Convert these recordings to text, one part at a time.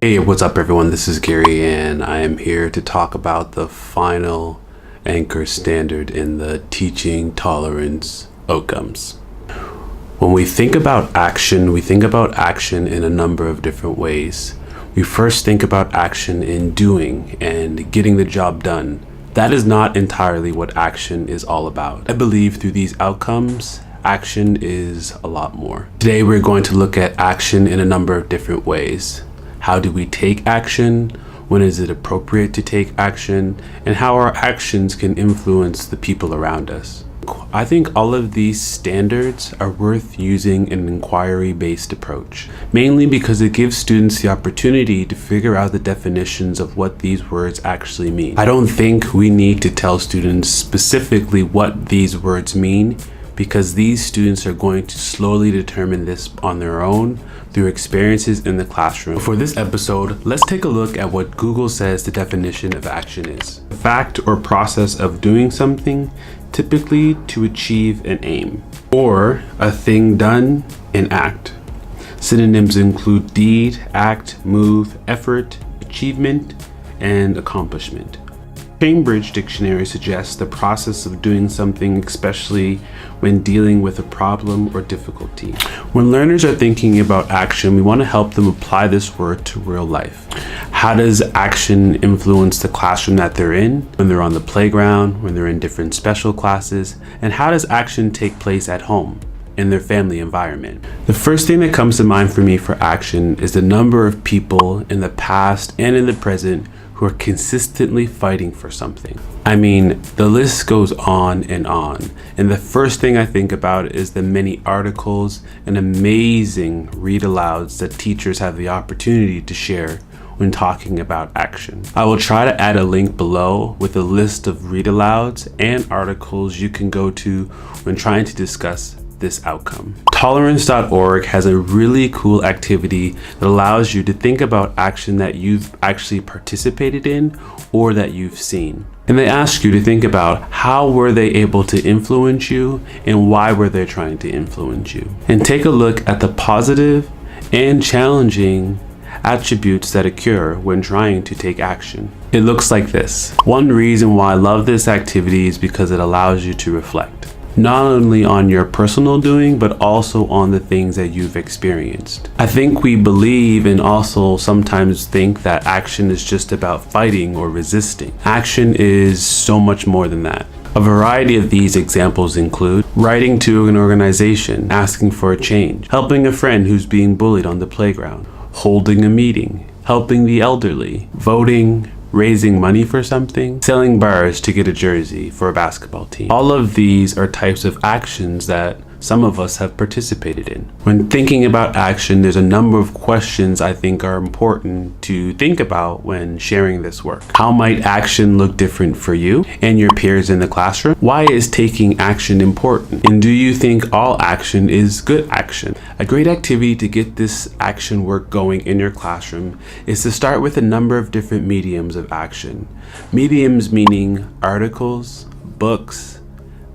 Hey, what's up everyone? This is Gary and I am here to talk about the final anchor standard in the teaching tolerance outcomes. When we think about action, we think about action in a number of different ways. We first think about action in doing and getting the job done. That is not entirely what action is all about. I believe through these outcomes, action is a lot more. Today we're going to look at action in a number of different ways. How do we take action? When is it appropriate to take action? And how our actions can influence the people around us. I think all of these standards are worth using an inquiry-based approach, mainly because it gives students the opportunity to figure out the definitions of what these words actually mean. I don't think we need to tell students specifically what these words mean, because these students are going to slowly determine this on their own through experiences in the classroom. For this episode, let's take a look at what Google says the definition of action is. The fact or process of doing something, typically to achieve an aim, or a thing done in act. Synonyms include deed, act, move, effort, achievement, and accomplishment. Cambridge Dictionary suggests the process of doing something, especially when dealing with a problem or difficulty. When learners are thinking about action, we want to help them apply this word to real life. How does action influence the classroom that they're in, when they're on the playground, when they're in different special classes, and how does action take place at home, in their family environment? The first thing that comes to mind for me for action is the number of people in the past and in the present who are consistently fighting for something. I mean, the list goes on. And the first thing I think about is the many articles and amazing read alouds that teachers have the opportunity to share when talking about action. I will try to add a link below with a list of read alouds and articles you can go to when trying to discuss this outcome. Tolerance.org has a really cool activity that allows you to think about action that you've actually participated in or that you've seen. And they ask you to think about how were they able to influence you and why were they trying to influence you. And take a look at the positive and challenging attributes that occur when trying to take action. It looks like this. One reason why I love this activity is because it allows you to reflect. Not only on your personal doing, but also on the things that you've experienced. I think we believe and also sometimes think that action is just about fighting or resisting. Action is so much more than that. A variety of these examples include writing to an organization, asking for a change, helping a friend who's being bullied on the playground, holding a meeting, helping the elderly, voting, raising money for something, selling bars to get a jersey for a basketball team. All of these are types of actions that some of us have participated in. When thinking about action, there's a number of questions I think are important to think about when sharing this work. How might action look different for you and your peers in the classroom? Why is taking action important? And do you think all action is good action? A great activity to get this action work going in your classroom is to start with a number of different mediums of action. Mediums meaning articles, books,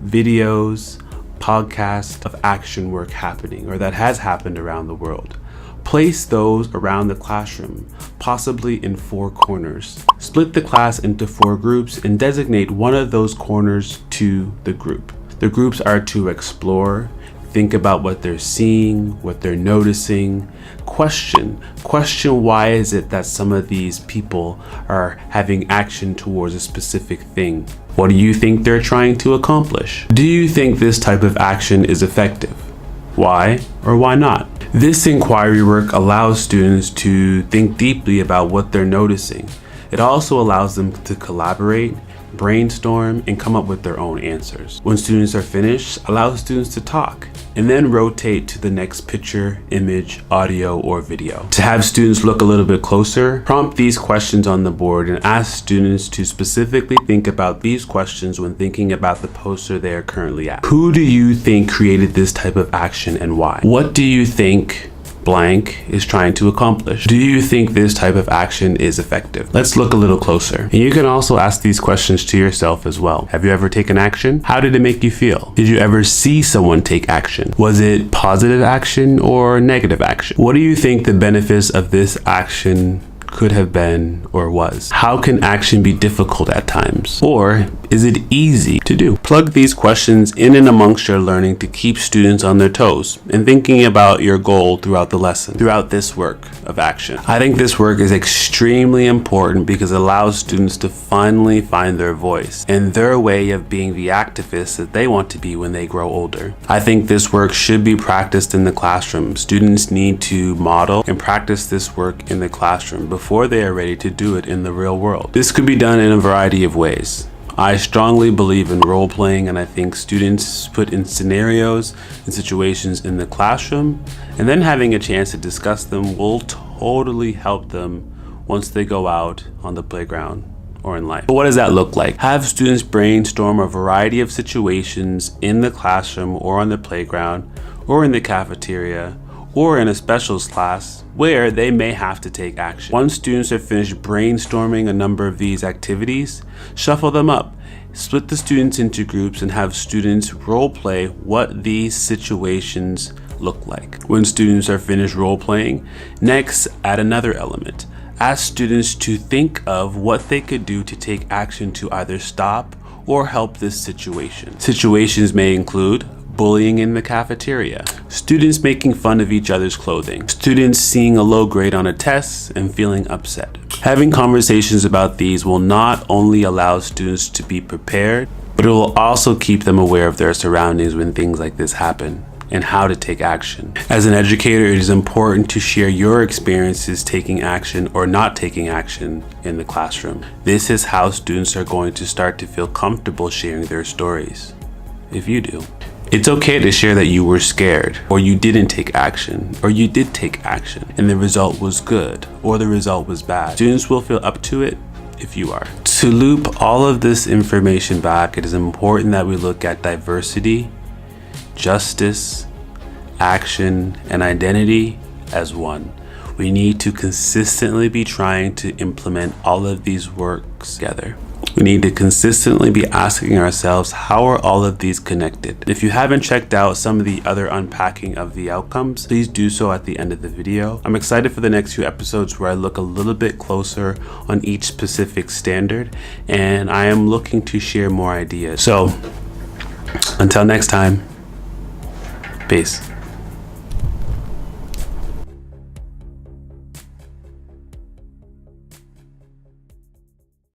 videos, podcast of action work happening or that has happened around the world. Place those around the classroom, possibly in 4 corners. Split the class into 4 groups and designate one of those corners to the group. The groups are to explore, think about what they're seeing, what they're noticing, question why is it that some of these people are having action towards a specific thing. What do you think they're trying to accomplish? Do you think this type of action is effective? Why or why not? This inquiry work allows students to think deeply about what they're noticing. It also allows them to collaborate, brainstorm, and come up with their own answers. When students are finished, allow students to talk and then rotate to the next picture, image, audio, or video. To have students look a little bit closer, prompt these questions on the board and ask students to specifically think about these questions when thinking about the poster they are currently at. Who do you think created this type of action and why? What do you think blank is trying to accomplish? Do you think this type of action is effective? Let's look a little closer. And you can also ask these questions to yourself as well. Have you ever taken action? How did it make you feel? Did you ever see someone take action? Was it positive action or negative action? What do you think the benefits of this action could have been, or was? How can action be difficult at times? Or is it easy to do? Plug these questions in and amongst your learning to keep students on their toes and thinking about your goal throughout the lesson, throughout this work of action. I think this work is extremely important because it allows students to finally find their voice and their way of being the activists that they want to be when they grow older. I think this work should be practiced in the classroom. Students need to model and practice this work in the classroom before they are ready to do it in the real world. This could be done in a variety of ways. I strongly believe in role playing, and I think students put in scenarios and situations in the classroom and then having a chance to discuss them will totally help them once they go out on the playground or in life. But what does that look like? Have students brainstorm a variety of situations in the classroom or on the playground or in the cafeteria or in a specials class where they may have to take action. Once students are finished brainstorming a number of these activities, shuffle them up. Split the students into groups and have students role play what these situations look like. When students are finished role playing, next add another element. Ask students to think of what they could do to take action to either stop or help this situation. Situations may include bullying in the cafeteria, students making fun of each other's clothing, students seeing a low grade on a test and feeling upset. Having conversations about these will not only allow students to be prepared, but it will also keep them aware of their surroundings when things like this happen and how to take action. As an educator, it is important to share your experiences taking action or not taking action in the classroom. This is how students are going to start to feel comfortable sharing their stories, if you do. It's okay to share that you were scared, or you didn't take action, or you did take action, and the result was good, or the result was bad. Students will feel up to it if you are. To loop all of this information back, it is important that we look at diversity, justice, action, and identity as one. We need to consistently be trying to implement all of these works together. We need to consistently be asking ourselves, how are all of these connected? If you haven't checked out some of the other unpacking of the outcomes, please do so at the end of the video. I'm excited for the next few episodes where I look a little bit closer on each specific standard, and I am looking to share more ideas. So, until next time, peace.